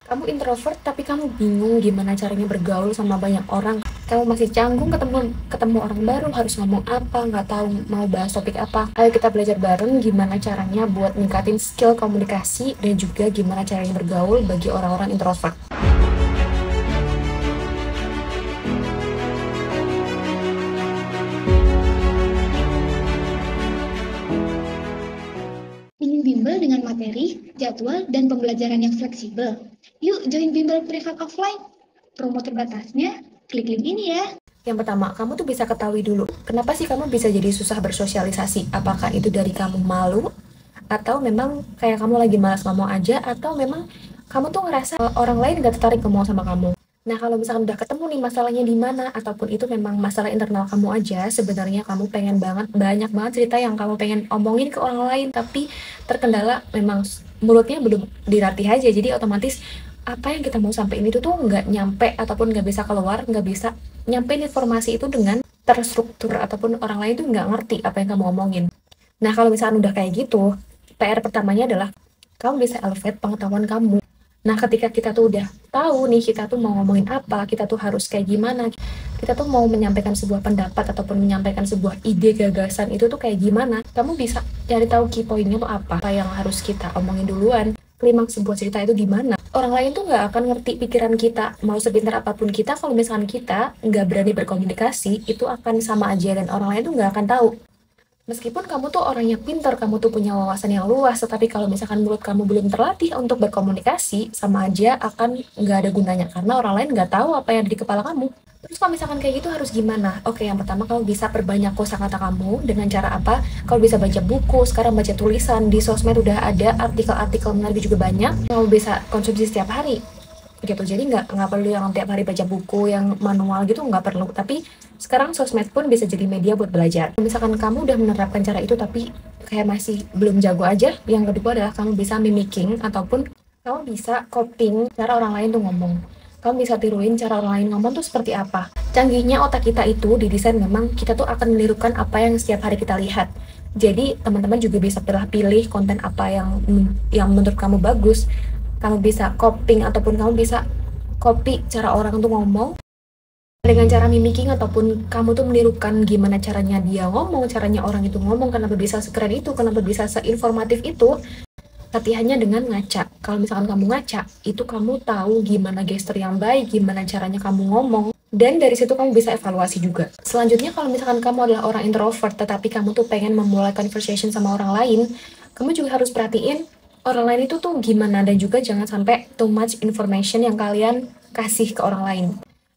Kamu introvert tapi kamu bingung gimana caranya bergaul sama banyak orang. Kamu masih canggung ketemu ketemu orang baru, harus ngomong apa, nggak tahu mau bahas topik apa. Ayo kita belajar bareng gimana caranya buat ningkatin skill komunikasi dan juga gimana caranya bergaul bagi orang-orang introvert. Ingin bimbel dengan materi, jadwal, dan pembelajaran yang fleksibel? Yuk join bimbel privat offline. Promo terbatasnya, klik link ini ya. Yang pertama, kamu tuh bisa ketahui dulu, kenapa sih kamu bisa jadi susah bersosialisasi? Apakah itu dari kamu malu? Atau memang kayak kamu lagi malas ngomong aja? Atau memang kamu tuh ngerasa orang lain gak tertarik ngomong sama kamu? Nah, kalau misalkan udah ketemu nih masalahnya di mana, ataupun itu memang masalah internal kamu aja, sebenarnya kamu pengen banget, banyak banget cerita yang kamu pengen omongin ke orang lain, tapi terkendala memang mulutnya belum dilatih aja, jadi otomatis apa yang kita mau sampaikan itu tuh nggak nyampe, ataupun nggak bisa keluar, nggak bisa nyampein informasi itu dengan terstruktur, ataupun orang lain tuh nggak ngerti apa yang kamu omongin. Nah, kalau misalkan udah kayak gitu, PR pertamanya adalah kamu bisa elevate pengetahuan kamu. Nah, ketika kita tuh udah tahu nih, kita tuh mau ngomongin apa, kita tuh harus kayak gimana, kita tuh mau menyampaikan sebuah pendapat ataupun menyampaikan sebuah ide gagasan itu tuh kayak gimana, kamu bisa cari tahu key point-nya tuh apa yang harus kita omongin duluan, klimaks sebuah cerita itu di mana. Orang lain tuh nggak akan ngerti pikiran kita, mau sepintar apapun kita, kalau misalkan kita nggak berani berkomunikasi, itu akan sama aja dan orang lain tuh nggak akan tahu. Meskipun kamu tuh orangnya pintar, kamu tuh punya wawasan yang luas, tetapi kalau misalkan mulut kamu belum terlatih untuk berkomunikasi, sama aja akan nggak ada gunanya, karena orang lain nggak tahu apa yang ada di kepala kamu. Terus kalau misalkan kayak gitu harus gimana? Oke, yang pertama kamu bisa perbanyak kosakata kamu dengan cara apa? Kamu bisa baca buku, sekarang baca tulisan, di sosmed udah ada artikel-artikel menarik juga banyak, kamu bisa konsumsi setiap hari gitu. Jadi nggak perlu yang tiap hari baca buku yang manual gitu, nggak perlu. Tapi sekarang sosmed pun bisa jadi media buat belajar. Misalkan kamu udah menerapkan cara itu tapi kayak masih belum jago aja, yang kedua adalah kamu bisa mimicking ataupun kamu bisa copying cara orang lain tuh ngomong. Kamu bisa tiruin cara orang lain ngomong tuh seperti apa. Canggihnya otak kita itu didesain memang kita tuh akan menirukan apa yang setiap hari kita lihat. Jadi teman-teman juga bisa pilih konten apa yang menurut kamu bagus. Kamu bisa copying ataupun kamu bisa copy cara orang tuh ngomong dengan cara mimicking, ataupun kamu tuh menirukan gimana caranya dia ngomong, caranya orang itu ngomong, kenapa bisa sekeren itu, kenapa bisa seinformatif itu. Latihannya dengan ngaca. Kalau misalkan kamu ngaca, itu kamu tahu gimana gestur yang baik, gimana caranya kamu ngomong, dan dari situ kamu bisa evaluasi juga. Selanjutnya, kalau misalkan kamu adalah orang introvert, tetapi kamu tuh pengen memulai conversation sama orang lain, kamu juga harus perhatiin orang lain itu tuh gimana, dan juga jangan sampai too much information yang kalian kasih ke orang lain.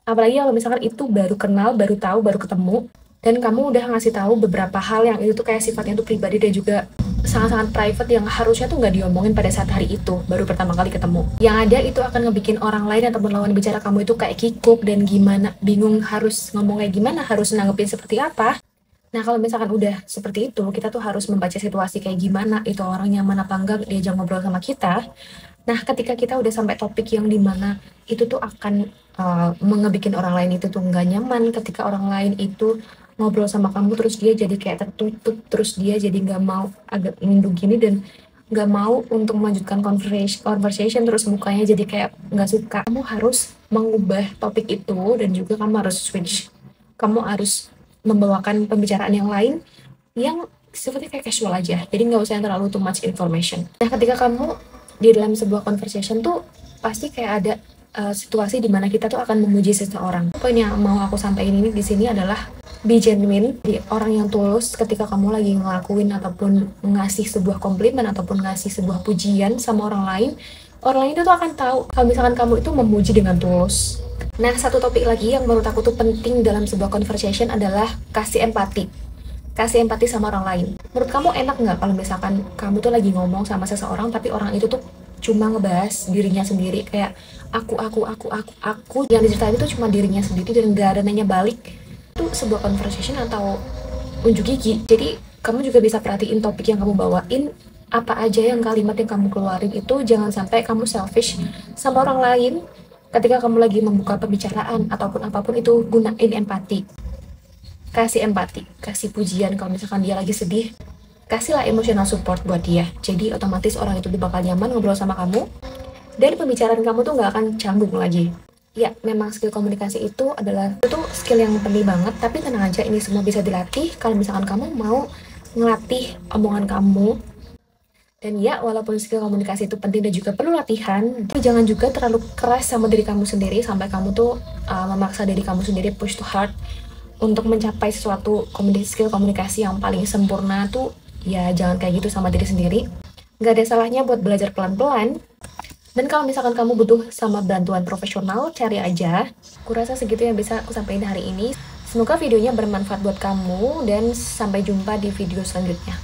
Apalagi kalau misalkan itu baru kenal, baru tahu, baru ketemu, dan kamu udah ngasih tahu beberapa hal yang itu tuh kayak sifatnya tuh pribadi dan juga sangat-sangat private yang harusnya tuh nggak diomongin pada saat hari itu, baru pertama kali ketemu. Yang ada itu akan ngebikin orang lain ataupun lawan bicara kamu itu kayak kikuk dan gimana, bingung harus ngomong kayak gimana, harus nanggepin seperti apa. Nah, kalau misalkan udah seperti itu, kita tuh harus membaca situasi kayak gimana, itu orang nyaman apa enggak diajak ngobrol sama kita. Nah, ketika kita udah sampai topik yang dimana itu tuh akan mengebikin orang lain itu tuh nggak nyaman, ketika orang lain itu ngobrol sama kamu, terus dia jadi kayak tertutup, terus dia jadi nggak mau, agak nunduk gini, dan nggak mau untuk melanjutkan conversation, terus mukanya jadi kayak nggak suka. Kamu harus mengubah topik itu, dan juga kamu harus switch. Kamu harus membawakan pembicaraan yang lain yang sifatnya kayak casual aja, jadi nggak usah yang terlalu too much information. Nah, ketika kamu di dalam sebuah conversation tuh pasti kayak ada situasi dimana kita tuh akan memuji seseorang. Poin yang mau aku sampaikan ini di sini adalah be genuine, di orang yang tulus ketika kamu lagi ngelakuin ataupun ngasih sebuah komplimen ataupun ngasih sebuah pujian sama orang lain. Orang lain itu tuh akan tahu kalau misalkan kamu itu memuji dengan tulus. Nah, satu topik lagi yang menurut aku tuh penting dalam sebuah conversation adalah kasih empati. Kasih empati sama orang lain. Menurut kamu enak nggak kalau misalkan kamu tuh lagi ngomong sama seseorang, tapi orang itu tuh cuma ngebahas dirinya sendiri, kayak aku. Yang diceritain itu cuma dirinya sendiri dan nggak ada nanya balik. Itu sebuah conversation atau unjuk gigi. Jadi, kamu juga bisa perhatiin topik yang kamu bawain, apa aja yang kalimat yang kamu keluarin itu, jangan sampai kamu selfish sama orang lain. Ketika kamu lagi membuka pembicaraan ataupun apapun itu, gunain empati. Kasih empati, kasih pujian kalau misalkan dia lagi sedih. Kasihlah emotional support buat dia. Jadi otomatis orang itu bakal nyaman ngobrol sama kamu. dan pembicaraan kamu tuh nggak akan canggung lagi. Ya, memang skill komunikasi itu skill yang penting banget, tapi tenang aja, ini semua bisa dilatih kalau misalkan kamu mau ngelatih omongan kamu. Dan ya, walaupun skill komunikasi itu penting dan juga perlu latihan, tapi jangan juga terlalu keras sama diri kamu sendiri sampai kamu tuh memaksa diri kamu sendiri push too hard untuk mencapai sesuatu skill komunikasi yang paling sempurna tuh. Ya, jangan kayak gitu sama diri sendiri. Nggak ada salahnya buat belajar pelan-pelan. Dan kalau misalkan kamu butuh sama bantuan profesional, cari aja. Kurasa segitu yang bisa aku sampaikan hari ini. Semoga videonya bermanfaat buat kamu dan sampai jumpa di video selanjutnya.